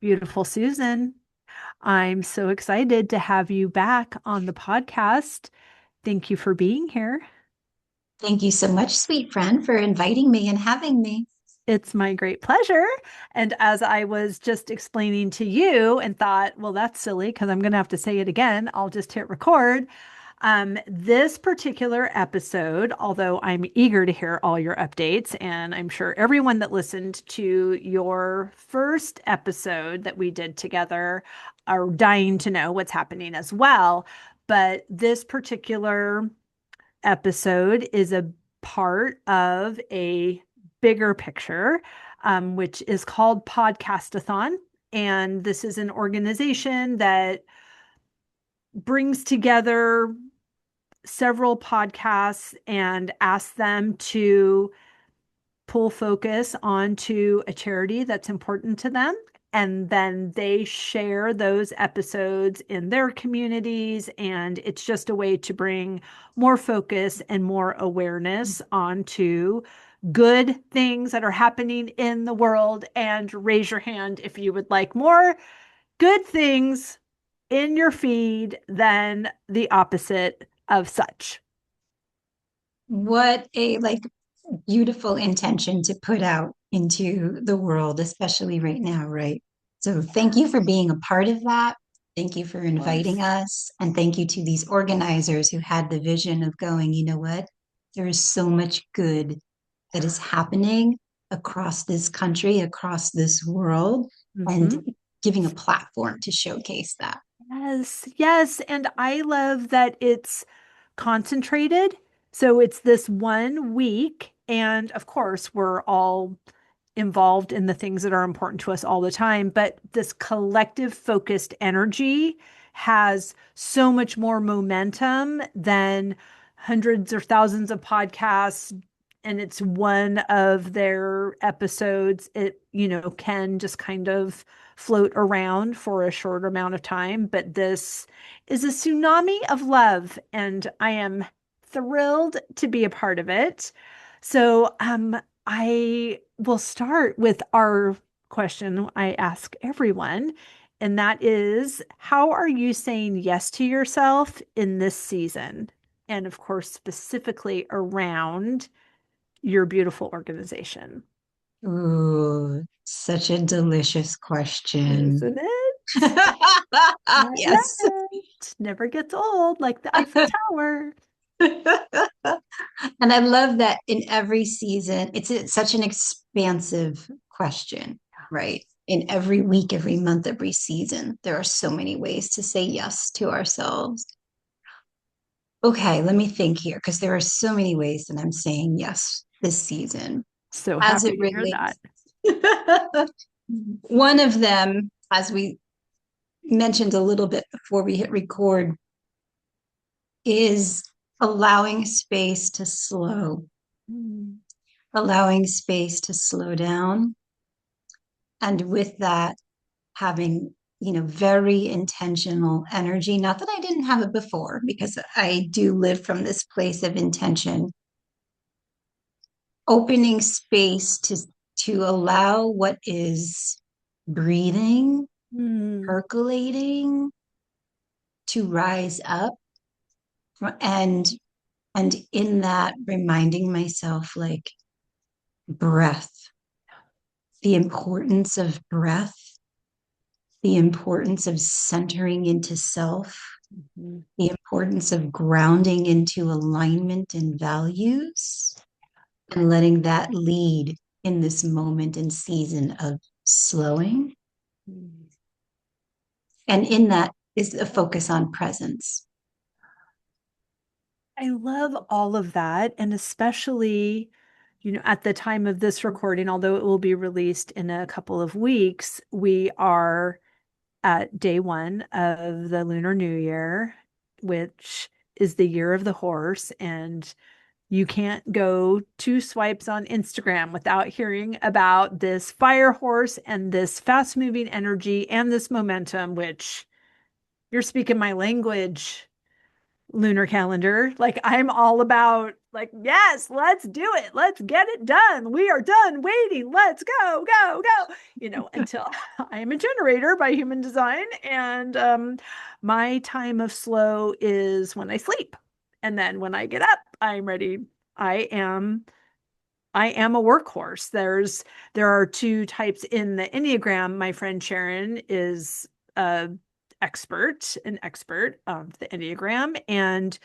Beautiful Susan. I'm so excited to have you back on the podcast. Thank you for being here. Thank you so much, sweet friend, for inviting me and having me. It's my great pleasure. And as I was just explaining to you and thought, well, that's silly because I'm going to have to say it again, I'll just hit record. This particular episode, although I'm eager to hear all your updates, and I'm sure everyone that listened to your first episode that we did together are dying to know what's happening as well. But this particular episode is a part of a bigger picture, which is called Podcastathon. And this is an organization that brings together several podcasts and asks them to pull focus onto a charity that's important to them. And then they share those episodes in their communities. And it's just a way to bring more focus and more awareness onto good things that are happening in the world. And raise your hand if you would like more good things in your feed than the opposite of such. What a beautiful intention to put out into the world, especially right now, right? So thank you for being a part of that. Thank you for Of inviting course. us. And thank you to these organizers who had the vision of going, you know what? There is so much good that is happening across this country, across this world, and Mhm. giving a platform to showcase that. Yes, yes. And I love that it's concentrated. So it's this 1 week. And of course, we're all involved in the things that are important to us all the time. But this collective focused energy has so much more momentum than hundreds or thousands of podcasts. And it's one of their episodes. It can just kind of float around for a short amount of time. But this is a tsunami of love, and I am thrilled to be a part of it. So, I will start with our question I ask everyone, and that is, how are you saying yes to yourself in this season? And of course, specifically around your beautiful organization. Ooh, such a delicious question. Isn't it? I love Yes. it. Never gets old like the Eiffel Tower. And I love that in every season, it's such an expansive question, right? In every week, every month, every season, there are so many ways to say yes to ourselves. Okay, let me think here, because there are so many ways that I'm saying yes this season So as it happy to hear that. relates. One of them, as we mentioned a little bit before we hit record, is allowing space to slow, Mm, allowing space to slow down. And with that, having, very intentional energy. Not that I didn't have it before, because I do live from this place of intention, opening space to allow what is breathing, mm, percolating to rise up, and in that reminding myself, like, breath, the importance of breath, the importance of centering into self, mhm. the importance of grounding into alignment and values, and letting that lead in this moment and season of slowing. Mm. And in that is a focus on presence. I love all of that. And especially, at the time of this recording, although it will be released in a couple of weeks, we are at day one of the Lunar New Year, which is the year of the horse. And you can't go 2 swipes on Instagram without hearing about this fire horse and this fast moving energy and this momentum, which you're speaking my language, lunar calendar. Like, I'm all about, like, yes, let's do it. Let's get it done. We are done waiting. Let's go, go, go. Until I am a generator by human design, and my time of slow is when I sleep. And then when I get up, I'm ready. I am I am a workhorse. There are two types in the Enneagram. My friend Sharon is a an expert of the Enneagram, and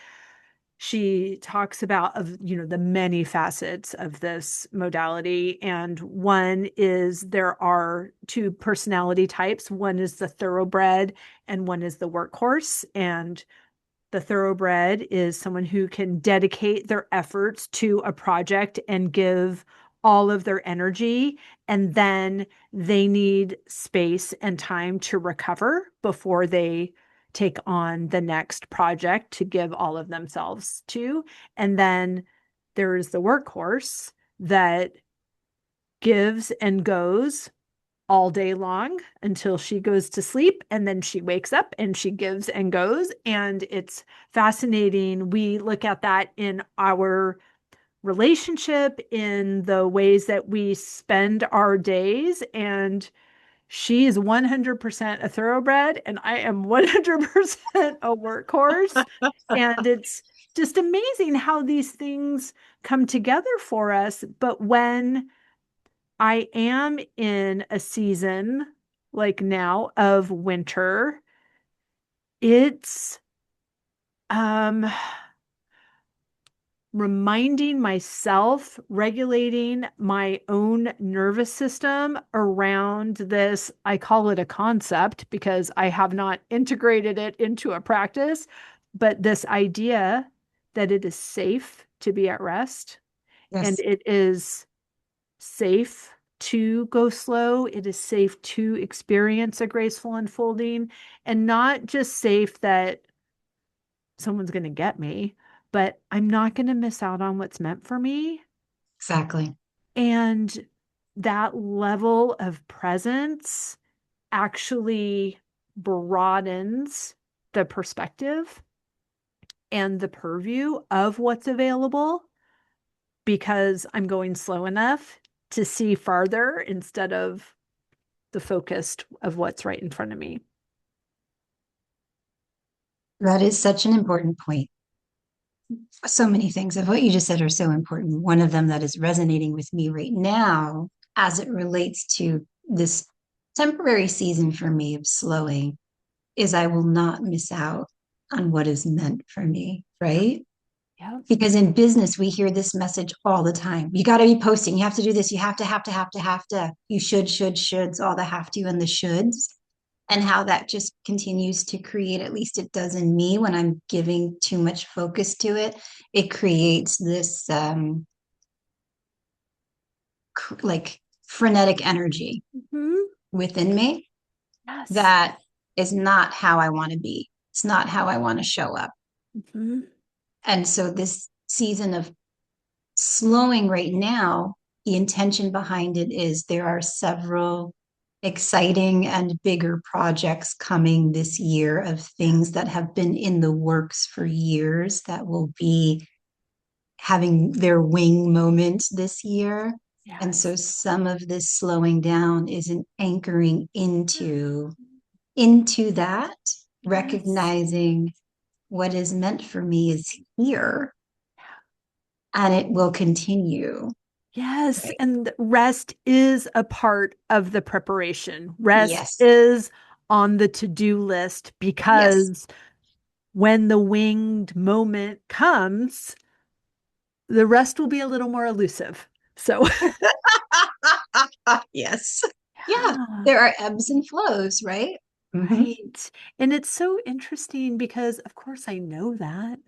she talks about the many facets of this modality. And one is there are two personality types. One is the thoroughbred and one is the workhorse. And the thoroughbred is someone who can dedicate their efforts to a project and give all of their energy, and then they need space and time to recover before they take on the next project to give all of themselves to. And then there is the workhorse that gives and goes all day long until she goes to sleep, and then she wakes up and she gives and goes. And it's fascinating. We look at that in our relationship, in the ways that we spend our days. And she is 100% a thoroughbred and I am 100% a workhorse. And it's just amazing how these things come together for us. But when I am in a season like now of winter, it's um reminding myself, regulating my own nervous system around this. I call it a concept because I have not integrated it into a practice, but this idea that it is safe to be at rest, and Yes, it is safe to go slow. It is safe to experience a graceful unfolding, and not just safe that someone's going to get me, but I'm not going to miss out on what's meant for me. exactly. And that level of presence actually broadens the perspective and the purview of what's available, because I'm going slow enough to see farther instead of the focused of what's right in front of me. That is such an important point. So many things of what you just said are so important. One of them that is resonating with me right now, as it relates to this temporary season for me of slowing, is I will not miss out on what is meant for me, right? Yeah. Because in business, we hear this message all the time. You got to be posting. You have to do this. You have to. You shoulds, all the have to and the shoulds. And how that just continues to create, at least it does in me when I'm giving too much focus to it. It creates this like frenetic energy Mhm. within me Yes. that is not how I want to be. It's not how I want to show up. Mhm. And so this season of slowing right now, the intention behind it is there are several exciting and bigger projects coming this year of things that have been in the works for years that will be having their wing moment this year. And Yes. so some of this slowing down is an anchoring into that, Yes. recognizing what is meant for me is here and it will continue. Yes. Right. And rest is a part of the preparation. Rest Yes. is on the to-do list, Yes. because when the winged moment comes, the rest will be a little more elusive. So, Yes. Yeah. yeah. There are ebbs and flows, right? Hmm. Right. And it's so interesting because, of course, I know that.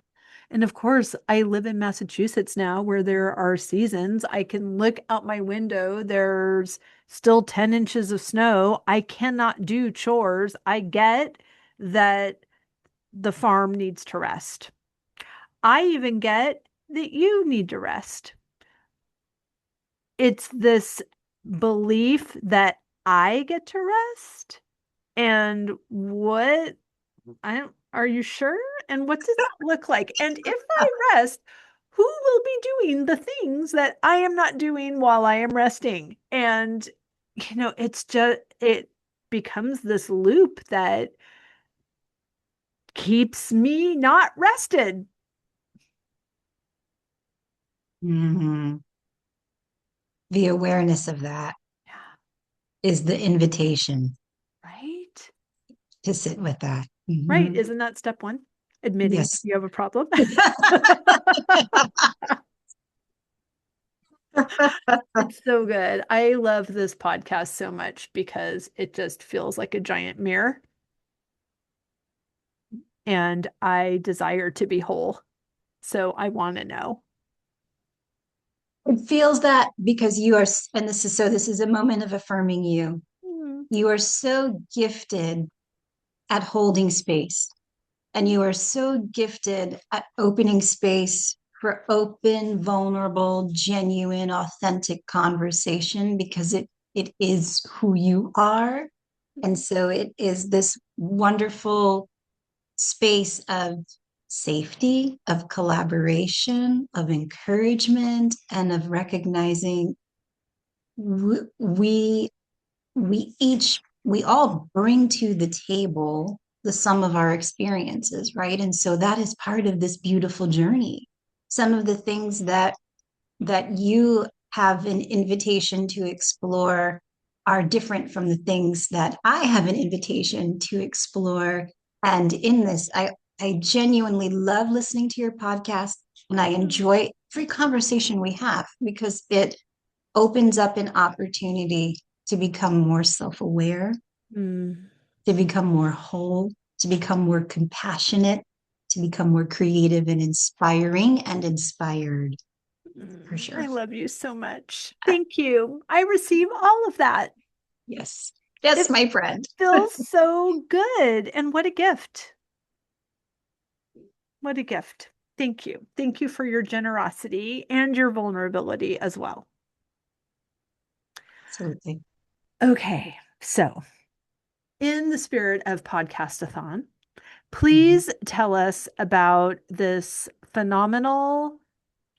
And of course, I live in Massachusetts now where there are seasons. I can look out my window. There's still 10 inches of snow. I cannot do chores. I get that the farm needs to rest. I even get that you need to rest. It's this belief that I get to rest. And what are you sure? And what does that look like? And if I rest, who will be doing the things that I am not doing while I am resting? And it's just it. becomes this loop that keeps me not rested. Mhm. The awareness of that Yeah. is the invitation Right? to sit with that. Right. Mhm. Isn't that step one? Admitting Yes. you have a problem. It's so good. I love this podcast so much because it just feels like a giant mirror, and I desire to be whole. So I want to know. It feels that because you are, and this is a moment of affirming you. Mm, You are so gifted at holding space, and you are so gifted at opening space for open, vulnerable, genuine, authentic conversation because it is who you are. And so it is this wonderful space of safety, of collaboration, of encouragement, and of recognizing we we all bring to the table the sum of our experiences, right? And so that is part of this beautiful journey. Some of the things that you have an invitation to explore are different from the things that I have an invitation to explore. And in this, I genuinely love listening to your podcast, and I enjoy every conversation we have because it opens up an opportunity to become more self aware, mm, to become more whole, to become more compassionate, to become more creative and inspiring and inspired for I sure. love you so much. Thank you. I receive all of that. Yes. Yes, It my friend. feels so good. And what a gift. What a gift. Thank you. Thank you for your generosity and your vulnerability as well. Absolutely. Okay. So, in the spirit of Podcastathon, Mhm. please tell us about this phenomenal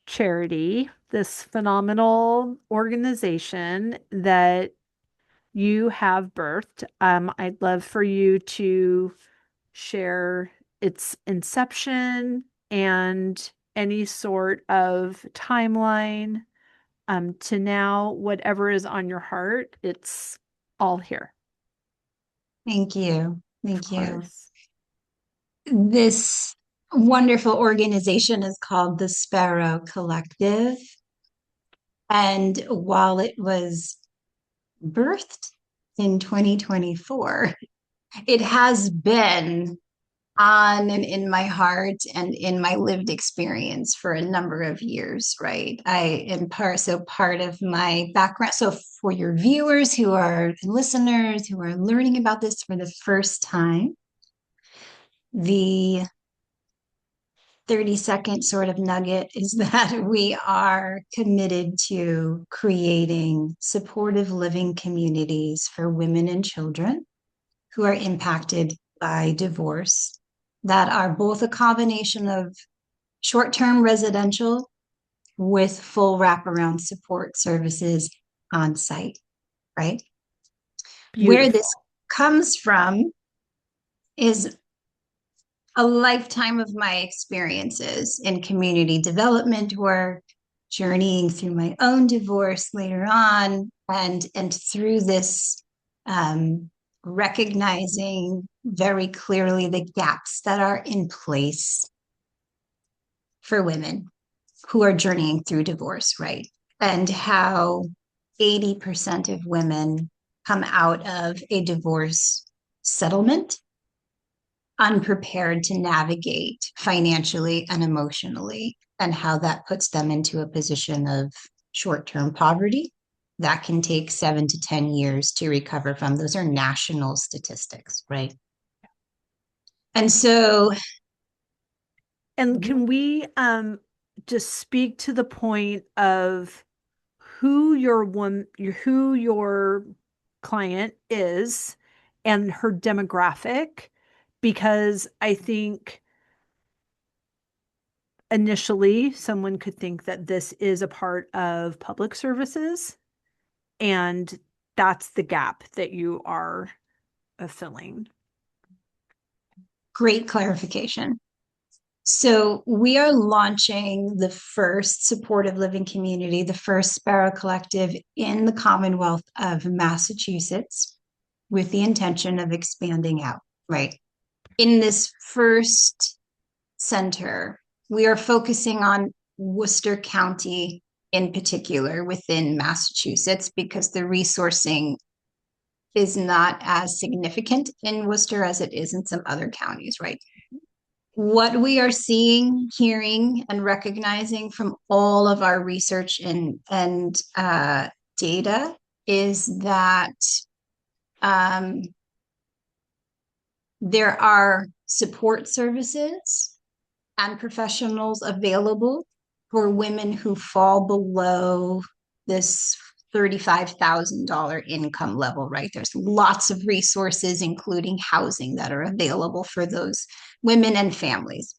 charity, this phenomenal organization that you have birthed. I'd love for you to share its inception and any sort of timeline to now, whatever is on your heart, it's all here. Thank you. Of Thank you. course. This wonderful organization is called the Sparrow Collective. And while it was birthed in 2024, it has been on and in my heart and in my lived experience for a number of years, right? I am part of my background. So for your viewers who are listeners who are learning about this for the first time, the 30-second sort of nugget is that we are committed to creating supportive living communities for women and children who are impacted by divorce that are both a combination of short term residential with full wraparound support services on site, right? Where this Beautiful. comes from is a lifetime of my experiences in community development work, journeying through my own divorce later on, and through this recognizing very clearly the gaps that are in place for women who are journeying through divorce, right? And how 80% of women come out of a divorce settlement unprepared to navigate financially and emotionally, and how that puts them into a position of short term poverty that can take 7 to 10 years to recover from. Those are national statistics, right? And so, And can we just speak to the point of who your client is and her demographic? Because I think initially someone could think that this is a part of public services, and that's the gap that you are a ceiling? Great clarification. So we are launching the first supportive living community, the first Sparrow Collective in the Commonwealth of Massachusetts, with the intention of expanding out, right? In this first center, we are focusing on Worcester County in particular within Massachusetts because the resourcing is not as significant in Worcester as it is in some other counties, right? What we are seeing, hearing, and recognizing from all of our research and data is that um, there are support services and professionals available for women who fall below this $35,000 income level, right? There's lots of resources, including housing, that are available for those women and families.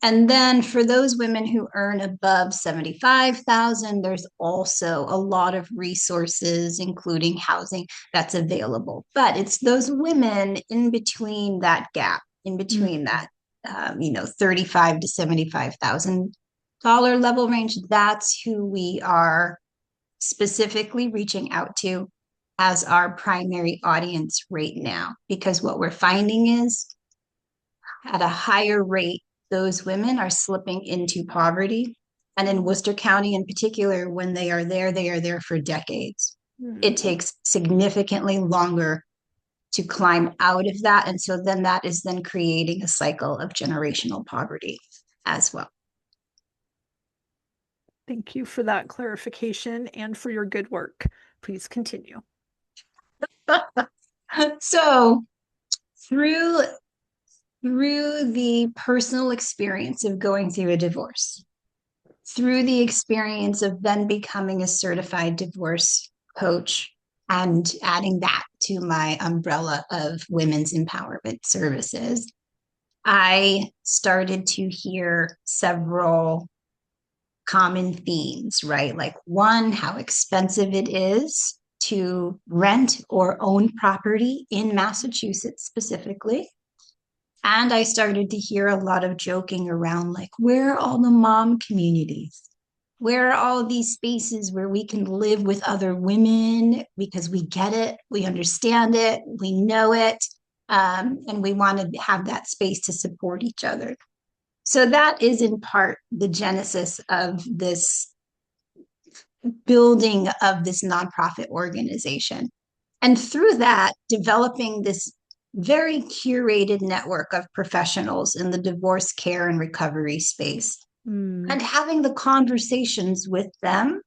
And then for those women who earn above 75,000, there's also a lot of resources, including housing, that's available. But it's those women in between that gap, in between that, 35 to $75,000 level range. That's who we are specifically reaching out to as our primary audience right now, because what we're finding is at a higher rate, those women are slipping into poverty. And in Worcester County in particular, when they are there for decades. It takes significantly longer to climb out of that. And so then that is then creating a cycle of generational poverty as well. Thank you for that clarification and for your good work. Please continue. So through the personal experience of going through a divorce, through the experience of then becoming a certified divorce coach and adding that to my umbrella of women's empowerment services, I started to hear several common themes, right? Like, one, how expensive it is to rent or own property in Massachusetts specifically. And I started to hear a lot of joking around, like, where are all the mom communities? Where are all these spaces where we can live with other women because we get it, we understand it, we know it, and we want to have that space to support each other. So that is in part the genesis of this building of this nonprofit organization. And through that, developing this very curated network of professionals in the divorce care and recovery space, and having the conversations with them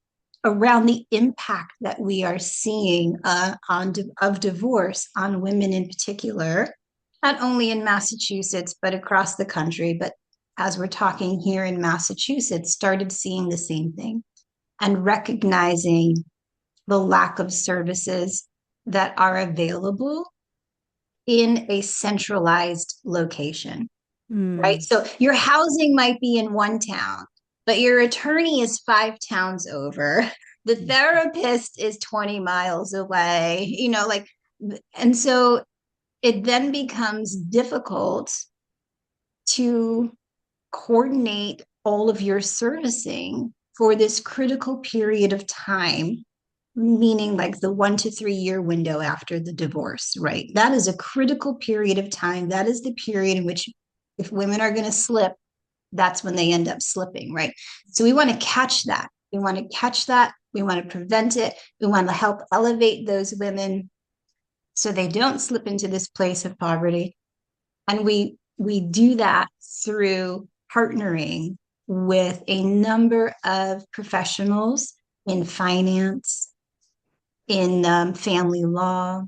around the impact that we are seeing of divorce on women in particular, not only in Massachusetts, but across the country. But as we're talking here in Massachusetts, started seeing the same thing and recognizing the lack of services that are available in a centralized location, right? So your housing might be in one town, but your attorney is 5 towns over. The therapist is 20 miles away, and so it then becomes difficult to coordinate all of your servicing for this critical period of time, meaning like the 1 to 3 year window after the divorce, right? That is a critical period of time. That is the period in which, if women are going to slip, that's when they end up slipping, right? So we want to catch that. We want to catch that. We want to prevent it. We want to help elevate those women so they don't slip into this place of poverty. And we do that through partnering with a number of professionals in finance, in family law,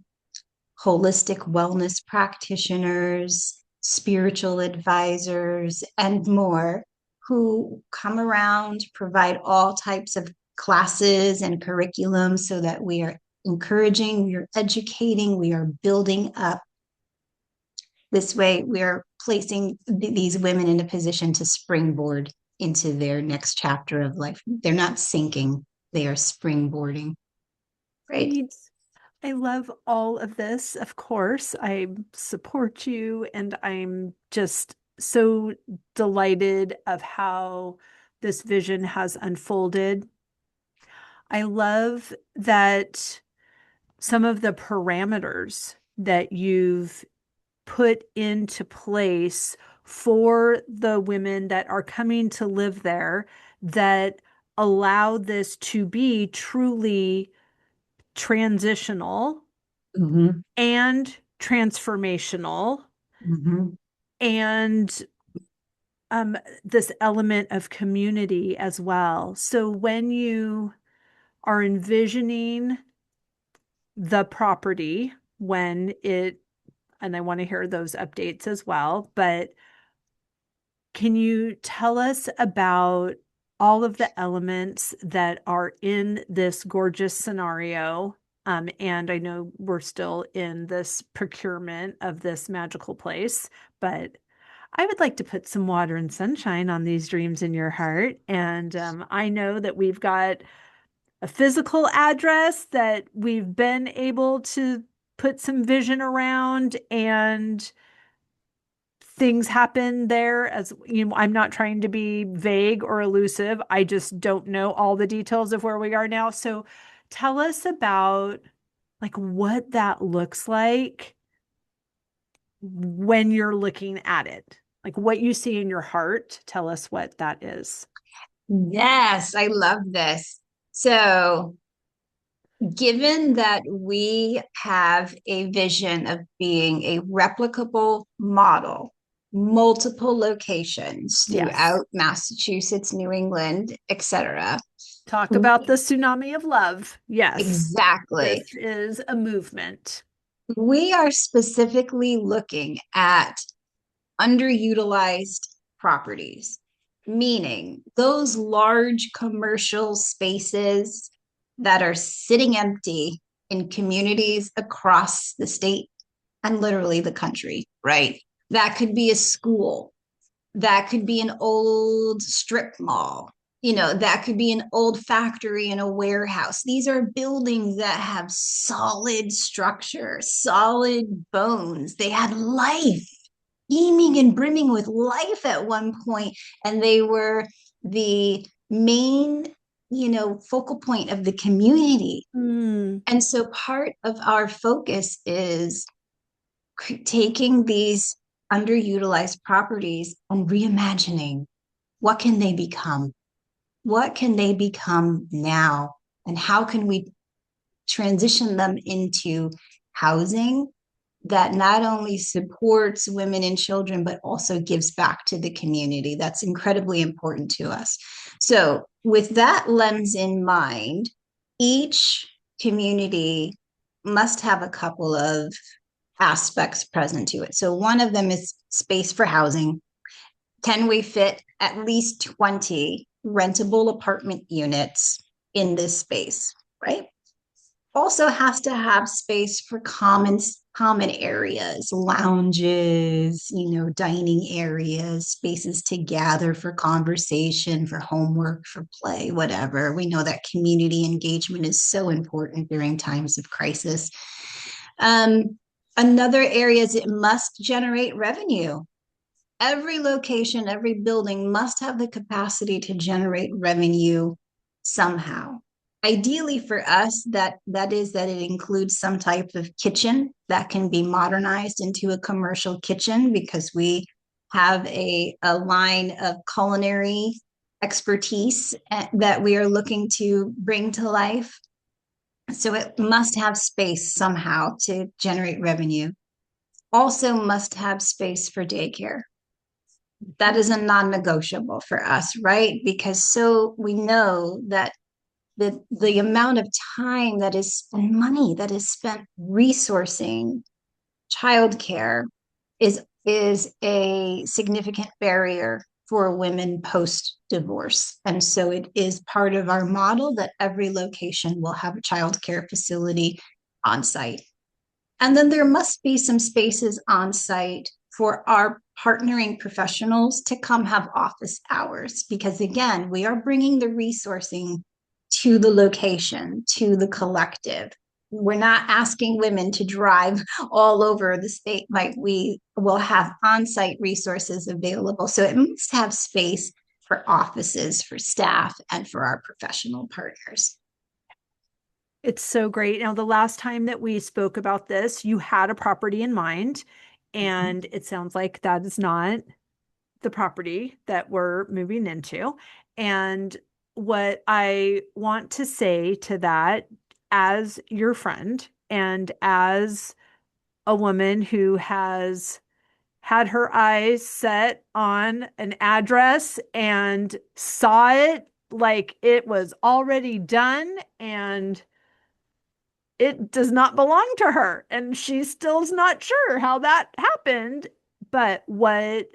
holistic wellness practitioners, spiritual advisors, and more, who come around, provide all types of classes and curriculum so that we are encouraging, we are educating, we are building up. This way, we are placing these women in a position to springboard into their next chapter of life. They're not sinking, they are springboarding. Right. I love all of this. Of course, I support you, and I'm just so delighted of how this vision has unfolded. I love that some of the parameters that you've put into place for the women that are coming to live there that allow this to be truly transitional Mm-hmm. and transformational Mm-hmm. and this element of community as well. So when you are envisioning the property, when it, and I want to hear those updates as well, but can you tell us about all of the elements that are in this gorgeous scenario? And I know we're still in this procurement of this magical place, but I would like to put some water and sunshine on these dreams in your heart. And I know that we've got a physical address that we've been able to put some vision around, and things happen there. As you know, I'm not trying to be vague or elusive. I just don't know all the details of where we are now. So tell us about like what that looks like when you're looking at it. Like what you see in your heart. Tell us what that is. Yes, I love this. So, given that we have a vision of being a replicable model, multiple locations Yes. throughout Massachusetts, New England, etc., Talk about the tsunami of love. Yes. exactly. This is a movement. We are specifically looking at underutilized properties, meaning those large commercial spaces that are sitting empty in communities across the state and literally the country, right? That could be a school, that could be an old strip mall. That could be an old factory and a warehouse. These are buildings that have solid structure, solid bones. They had life, beaming and brimming with life at one point, and they were the main, focal point of the community. Mm, And so part of our focus is taking these underutilized properties and reimagining what can they become? What can they become now? And how can we transition them into housing that not only supports women and children, but also gives back to the community? That's incredibly important to us. So, with that lens in mind, each community must have a couple of aspects present to it. So, one of them is space for housing. Can we fit at least 20 rentable apartment units in this space, right? Also has to have space for common areas, lounges, dining areas, spaces to gather for conversation, for homework, for play, whatever. We know that community engagement is so important during times of crisis. um, Another area is it must generate revenue. Every location, every building must have the capacity to generate revenue somehow. Ideally for us, that is that it includes some type of kitchen that can be modernized into a commercial kitchen, because we have a line of culinary expertise that we are looking to bring to life. So it must have space somehow to generate revenue. Also must have space for daycare. That is a non-negotiable for us, right? Because so we know that the amount of time that is spent, money that is spent resourcing childcare is a significant barrier for women post divorce. And so it is part of our model that every location will have a childcare facility on site. And then there must be some spaces on site for our partnering professionals to come have office hours, because again, we are bringing the resourcing to the location, to the collective. we're not asking women to drive all over the state. Like, we will have on-site resources available. So it must have space for offices, for staff, and for our professional partners. It's so great. Now, the last time that we spoke about this, you had a property in mind, Mhm. and it sounds like that is not the property that we're moving into. And what I want to say to that, as your friend and as a woman who has had her eyes set on an address and saw it like it was already done and it does not belong to her. And she still's not sure how that happened. But what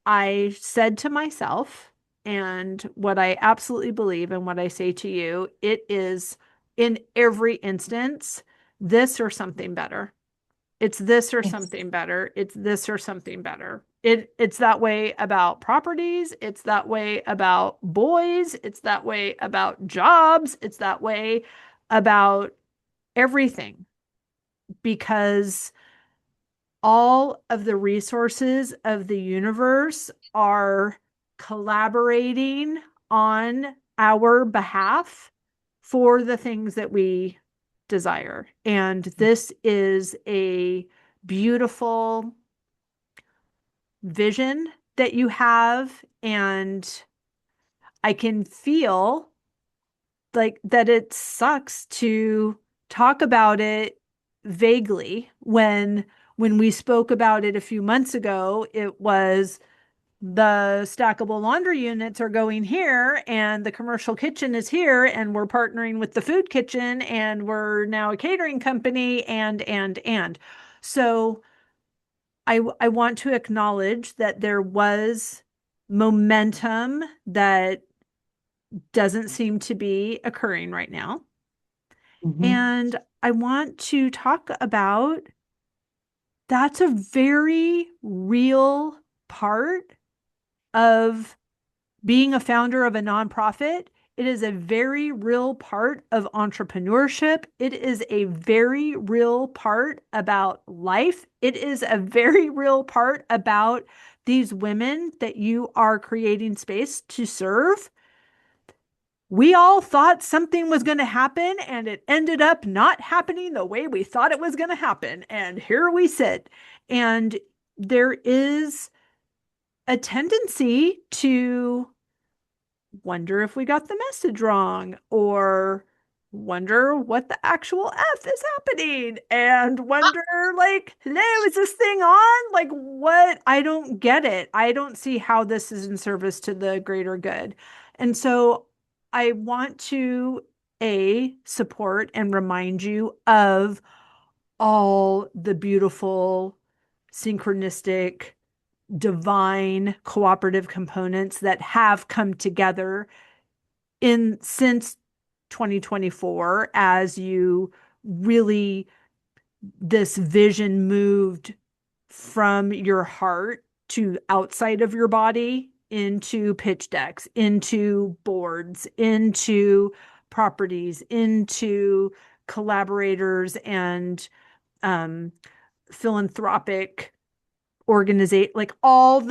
I said to myself, and what I absolutely believe, and what I say to you, it is in every instance this or something better. It's this or Yes. something better. It's this or something better. It's that way about properties. It's that way about boys. It's that way about jobs. It's that way about everything, because all of the resources of the universe are collaborating on our behalf for the things that we desire. And this is a beautiful vision that you have. And I can feel like that it sucks to talk about it vaguely when we spoke about it a few months ago. It was the stackable laundry units are going here and the commercial kitchen is here and we're partnering with the food kitchen and we're now a catering company and so I want to acknowledge that there was momentum that doesn't seem to be occurring right now. Mhm. And I want to talk about that's a very real part of being a founder of a nonprofit. It is a very real part of entrepreneurship. It is a very real part about life. It is a very real part about these women that you are creating space to serve. We all thought something was going to happen and it ended up not happening the way we thought it was going to happen. And here we sit. And there is a tendency to wonder if we got the message wrong or wonder what the actual F is happening and wonder, like, hello, is this thing on? Like, what? I don't get it. I don't see how this is in service to the greater good. And so I want to support and remind you of all the beautiful synchronistic divine cooperative components that have come together in since 2024 as you really this vision moved from your heart to outside of your body into pitch decks, into boards, into properties, into collaborators and um, philanthropic organization, like all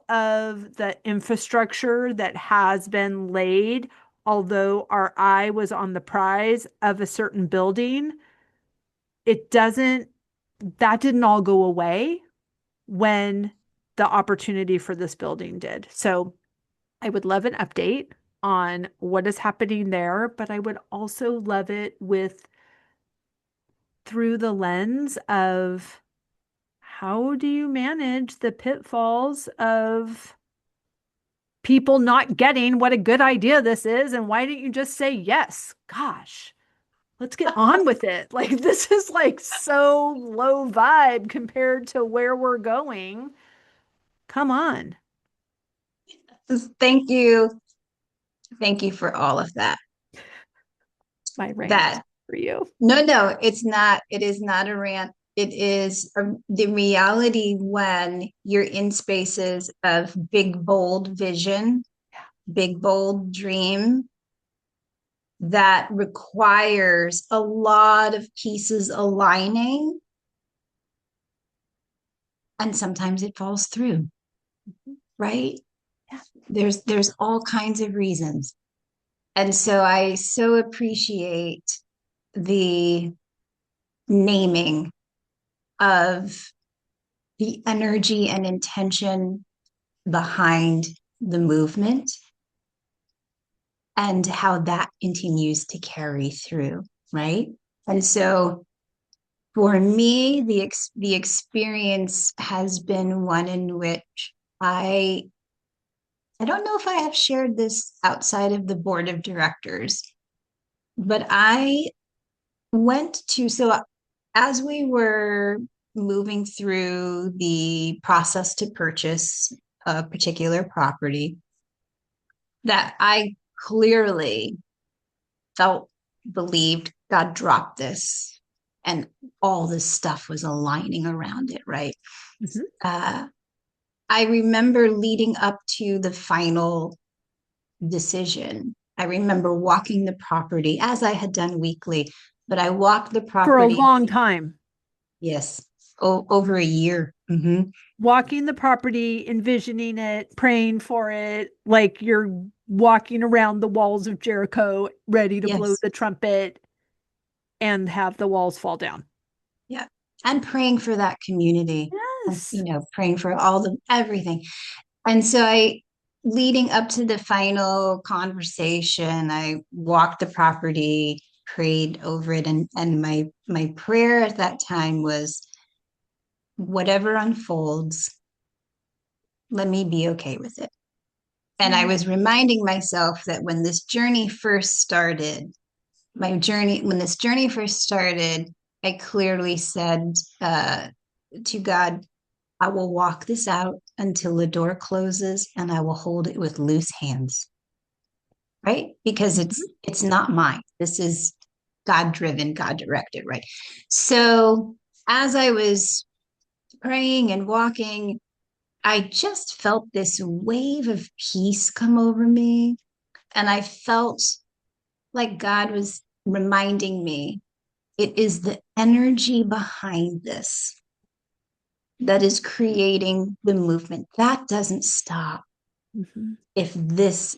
of the infrastructure that has been laid, although our eye was on the prize of a certain building, it doesn't that didn't all go away when the opportunity for this building did. So I would love an update on what is happening there, but I would also love it with through the lens of how do you manage the pitfalls of people not getting what a good idea this is? And why didn't you just say yes? Gosh, let's get on with it. Like, this is like so low vibe compared to where we're going. Come on, Thank you. Thank you for all of that. my rant That for you. no, it's not. It is not a rant. It is the reality when you're in spaces of big, bold vision, big, bold dream. that requires a lot of pieces aligning, and sometimes it falls through, right? Yeah. There's all kinds of reasons. And so I so appreciate the naming of the energy and intention behind the movement and how that continues to carry through, right? And so for me, the experience has been one in which I I don't know if I have shared this outside of the board of directors, but I went to, so as we were moving through the process to purchase a particular property, that I clearly felt, believed God dropped this, and all this stuff was aligning around it, right? Mhm. Uh, I remember leading up to the final decision. I remember walking the property as I had done weekly, but I walked the For a property, long time. yes, over a year. Mm-hmm. Walking the property, envisioning it, praying for it, like you're walking around the walls of Jericho, ready to blow Yes. the trumpet and have the walls fall down. Yeah. And praying for that community and, Yes. praying for all the everything. And so leading up to the final conversation, I walked the property, prayed over it, and my prayer at that time was, whatever unfolds, let me be okay with it. And I Mm. was reminding myself that when this journey first started, when this journey first started, I clearly said to God, I will walk this out until the door closes and I will hold it with loose hands, right? Because Mhm. it's not mine. This is God driven, God directed, right? So as I was praying and walking, I just felt this wave of peace come over me. And I felt like God was reminding me, it is the energy behind this that is creating the movement. That doesn't stop Mhm. if this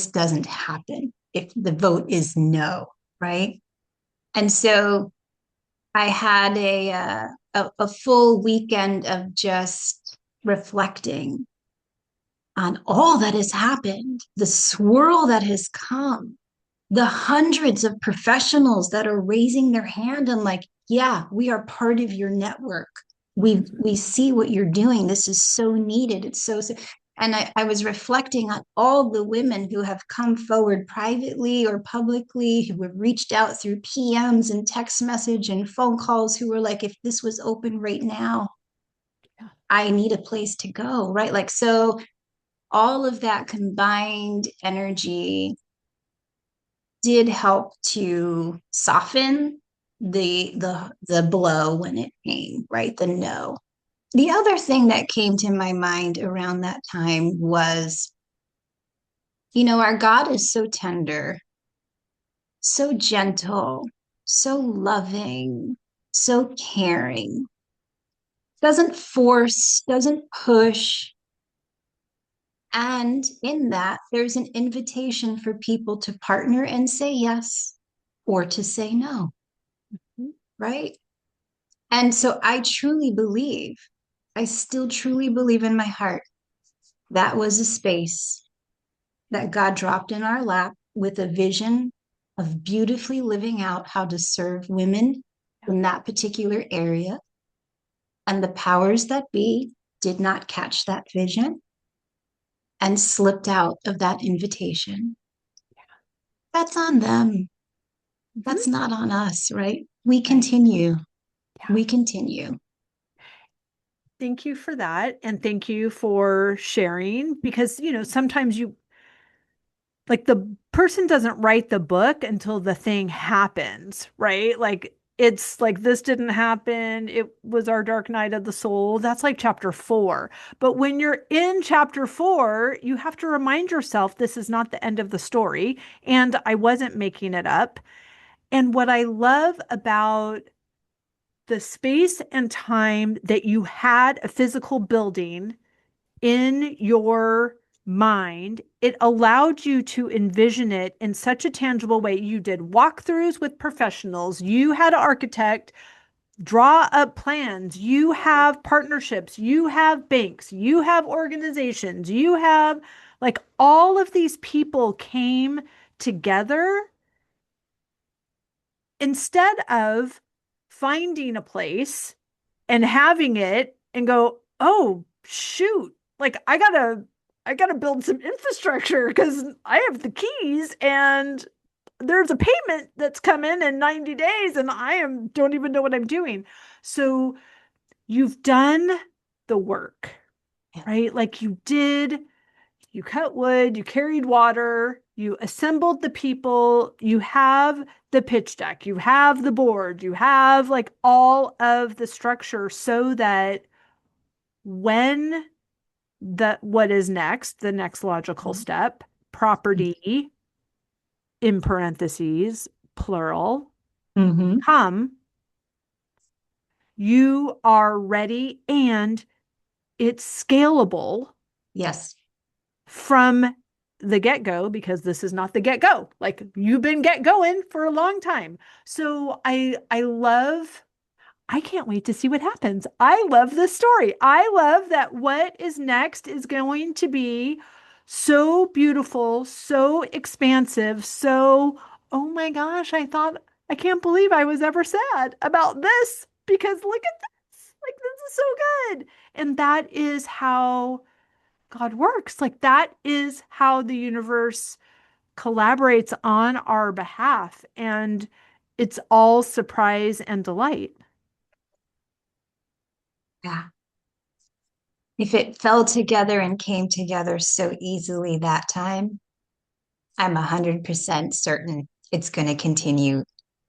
doesn't happen, if the vote is no, right? And so I had a full weekend of just reflecting on all that has happened, the swirl that has come, the hundreds of professionals that are raising their hand and like, yeah, we are part of your network. We see what you're doing. This is so needed. It's so. And I was reflecting on all the women who have come forward privately or publicly, who have reached out through PMs and text message and phone calls, who were like, if this was open right now, Yeah. I need a place to go, right? Like, so all of that combined energy did help to soften the blow when it came, right? The no. The other thing that came to my mind around that time was, our God is so tender, so gentle, so loving, so caring. Doesn't force, doesn't push. And in that, there's an invitation for people to partner and say yes or to say no, Mhm. right? And so I still truly believe in my heart that was a space that God dropped in our lap with a vision of beautifully living out how to serve women Yeah. in that particular area. And the powers that be did not catch that vision and slipped out of that invitation. That's on them. Mhm. That's not on us, right? We Right. continue. Yeah. We continue. Thank you for that. And thank you for sharing because, sometimes like the person doesn't write the book until the thing happens, right? Like it's like, this didn't happen. It was our dark night of the soul. That's like chapter 4. But when you're in chapter 4, you have to remind yourself this is not the end of the story. And I wasn't making it up. And what I love about the space and time that you had a physical building in your mind, it allowed you to envision it in such a tangible way. You did walkthroughs with professionals, you had an architect draw up plans, you have partnerships, you have banks, you have organizations, you have like all of these people came together instead of finding a place and having it and go, oh shoot, like I gotta build some infrastructure because I have the keys and there's a payment that's coming in 90 days and I am don't even know what I'm doing. So you've done the work, right? Like you cut wood, you carried water, you assembled the people, you have the pitch deck, you have the board, you have like all of the structure so that when what is next, the next logical step, property in parentheses, plural, Mm-hmm. come, you are ready and it's scalable Yes. from the get-go because this is not the get-go. Like you've been get going for a long time. So I can't wait to see what happens. I love this story. I love that what is next is going to be so beautiful, so expansive, so oh my gosh, I can't believe I was ever sad about this because look at this. Like this is so good. And that is how God works. Like that is how the universe collaborates on our behalf. And it's all surprise and delight. Yeah. If it fell together and came together so easily that time, I'm 100% certain it's going to continue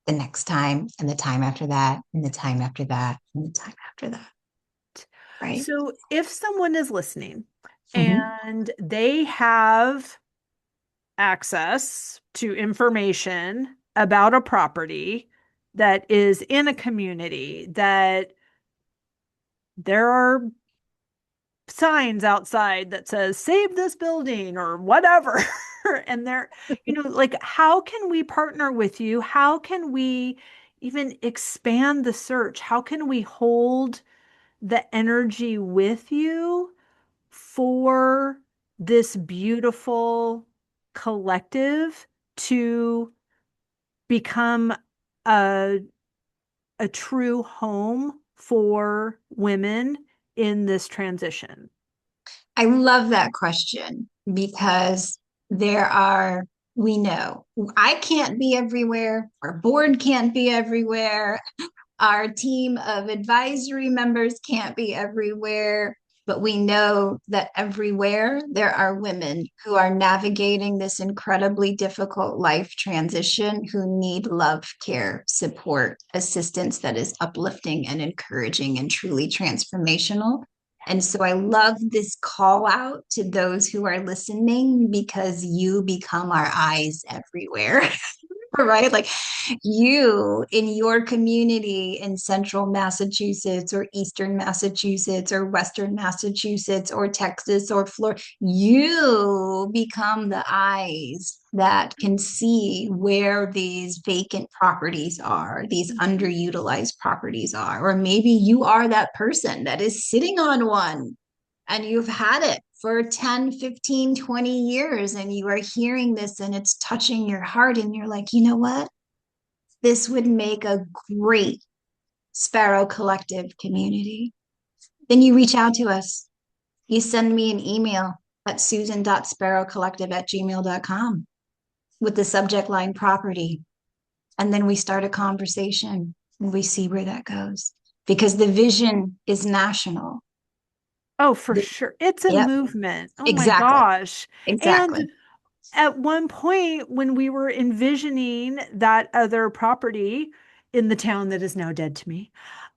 the next time and the time after that and the time after that and the time after that. Right. So if someone is listening Mm-hmm. and they have access to information about a property that is in a community that there are signs outside that says save this building or whatever and they're like how can we partner with you, how can we even expand the search, how can we hold the energy with you for this beautiful collective to become a a true home for women in this transition? I love that question because we know I can't be everywhere, our board can't be everywhere, our team of advisory members can't be everywhere, but we know that everywhere there are women who are navigating this incredibly difficult life transition who need love, care, support, assistance that is uplifting and encouraging and truly transformational. And so I love this call out to those who are listening because you become our eyes everywhere. Right? Like you in your community in central Massachusetts or eastern Massachusetts or western Massachusetts or Texas or Florida, you become the eyes that can see where these vacant properties are, these underutilized properties are. Or maybe you are that person that is sitting on one and you've had it for 10, 15, 20 years and you are hearing this and it's touching your heart and you're like, you know what? This would make a great Sparrow Collective community. Then you reach out to us. You send me an email at susan.sparrowcollective@gmail.com with the subject line property. And then we start a conversation and we see where that goes because the vision is national. Oh, for The, sure. It's a yep, movement. Oh my exactly. gosh. And Exactly. at one point, when we were envisioning that other property, in the town that is now dead to me.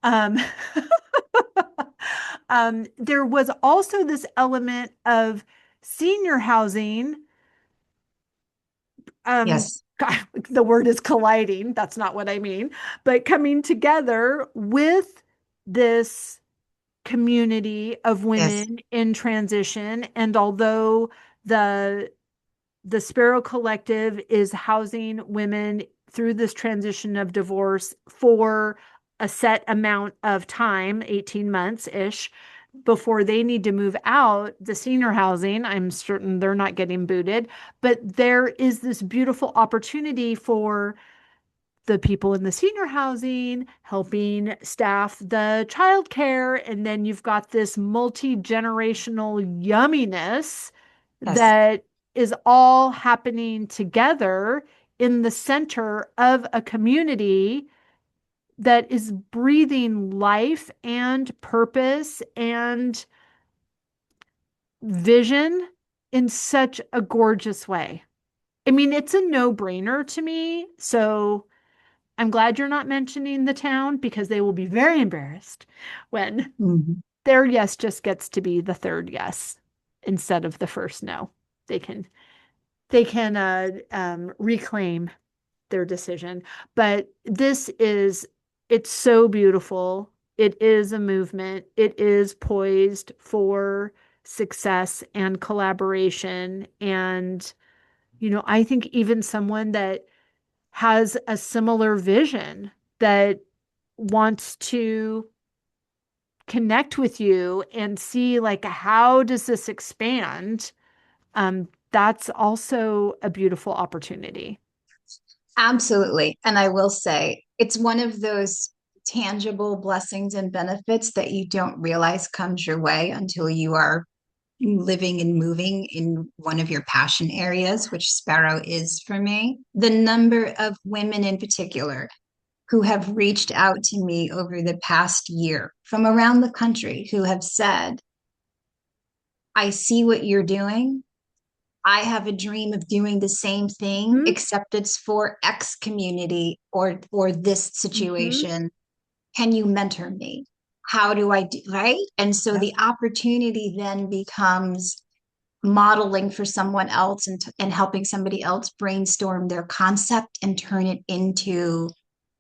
Um, there was also this element of senior housing. Yes. God, the word is colliding. That's not what I mean, but coming together with this community of Yes. women in transition. And although the the Sparrow Collective is housing women through this transition of divorce for a set amount of time, 18 months ish, before they need to move out, the senior housing, I'm certain they're not getting booted, but there is this beautiful opportunity for the people in the senior housing helping staff the childcare. And then you've got this multi-generational yumminess Yes. that is all happening together in the center of a community that is breathing life and purpose and vision in such a gorgeous way. I mean, it's a no-brainer to me. So I'm glad you're not mentioning the town because they will be very embarrassed when Mhm. their yes just gets to be the third yes instead of the first no. They can reclaim their decision. But it's so beautiful. It is a movement. It is poised for success and collaboration. And, I think even someone that has a similar vision that wants to connect with you and see like how does this expand, that's also a beautiful opportunity. Absolutely. And I will say it's one of those tangible blessings and benefits that you don't realize comes your way until you are living and moving in one of your passion areas, which Sparrow is for me. The number of women in particular who have reached out to me over the past year from around the country who have said, I see what you're doing. I have a dream of doing the same thing, Mm-hmm. except it's for X community or this Mm-hmm. situation. Can you mentor me? How do I do right? And so Yep. the opportunity then becomes modeling for someone else and helping somebody else brainstorm their concept and turn it into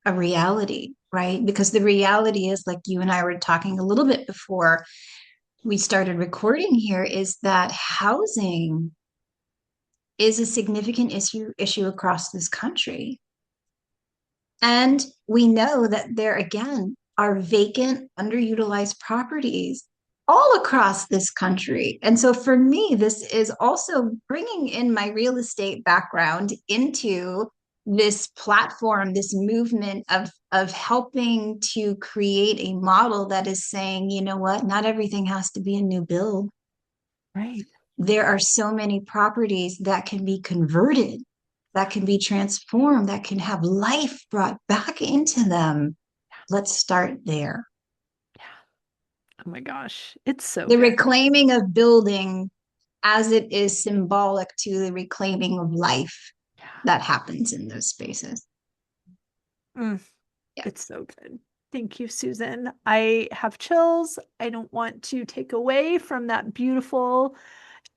a reality, right? Because the reality is, like you and I were talking a little bit before we started recording here, is that housing is a significant issue across this country. And we know that there again are vacant, underutilized properties all across this country. And so for me, this is also bringing in my real estate background into this platform, this movement of helping to create a model that is saying, you know what, not everything has to be a new build. Right. There are so many properties that can be converted, that can be transformed, that can have life brought back into them. Let's start there. Yeah. Oh my gosh. It's so The good. reclaiming of building as it is symbolic to the reclaiming of life Yeah. that happens in those spaces. Mm, Yeah. it's so good. Thank you, Susan. I have chills. I don't want to take away from that beautiful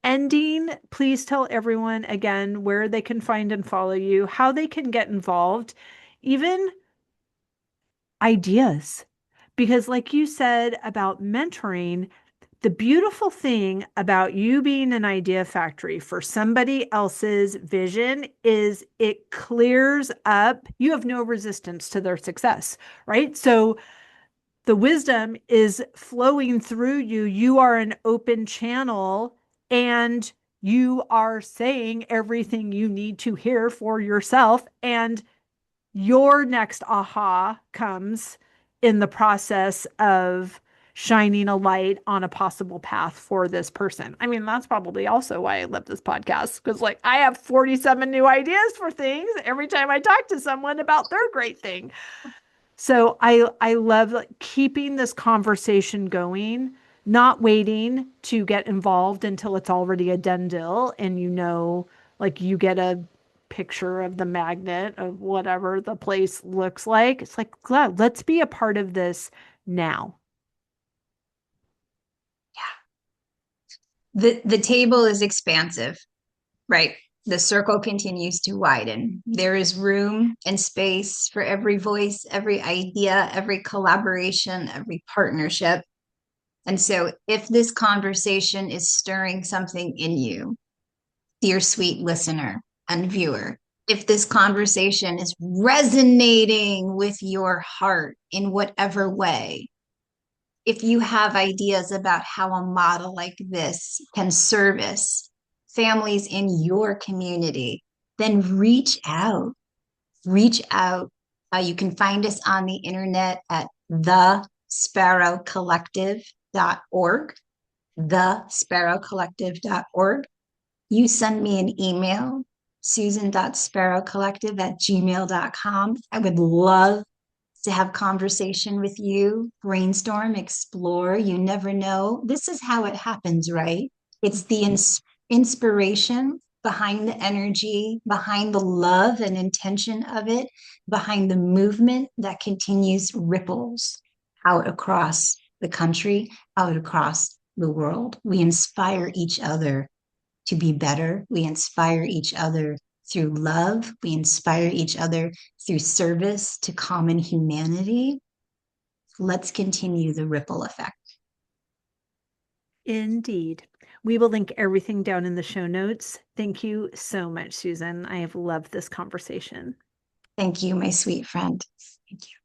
ending. Please tell everyone again where they can find and follow you, how they can get involved, even ideas. Because, like you said about mentoring, the beautiful thing about you being an idea factory for somebody else's vision is it clears up, you have no resistance to their success, right? So the wisdom is flowing through you. You are an open channel and you are saying everything you need to hear for yourself. And your next aha comes in the process of shining a light on a possible path for this person. I mean, that's probably also why I love this podcast because, like, I have 47 new ideas for things every time I talk to someone about their great thing. So I love like keeping this conversation going, not waiting to get involved until it's already a done deal and like you get picture of the magnet of whatever the place looks like. It's like, God, let's be a part of this now. The table is expansive, right? The circle continues to widen. There is room and space for every voice, every idea, every collaboration, every partnership. And so, if this conversation is stirring something in you, dear sweet listener and viewer, if this conversation is resonating with your heart in whatever way, if you have ideas about how a model like this can service families in your community, then reach out. Reach out. You can find us on the internet at thesparrowcollective.org, thesparrowcollective.org. You send me an email, susan.sparrowcollective@gmail.com. I would love to have conversation with you, brainstorm, explore. You never know. This is how it happens, right? It's the inspiration behind the energy, behind the love and intention of it, behind the movement that continues ripples out across the country, out across the world. We inspire each other to be better. We inspire each other through love. We inspire each other through service to common humanity. Let's continue the ripple effect. Indeed. We will link everything down in the show notes. Thank you so much, Susan. I have loved this conversation. Thank you, my sweet friend. Thank you.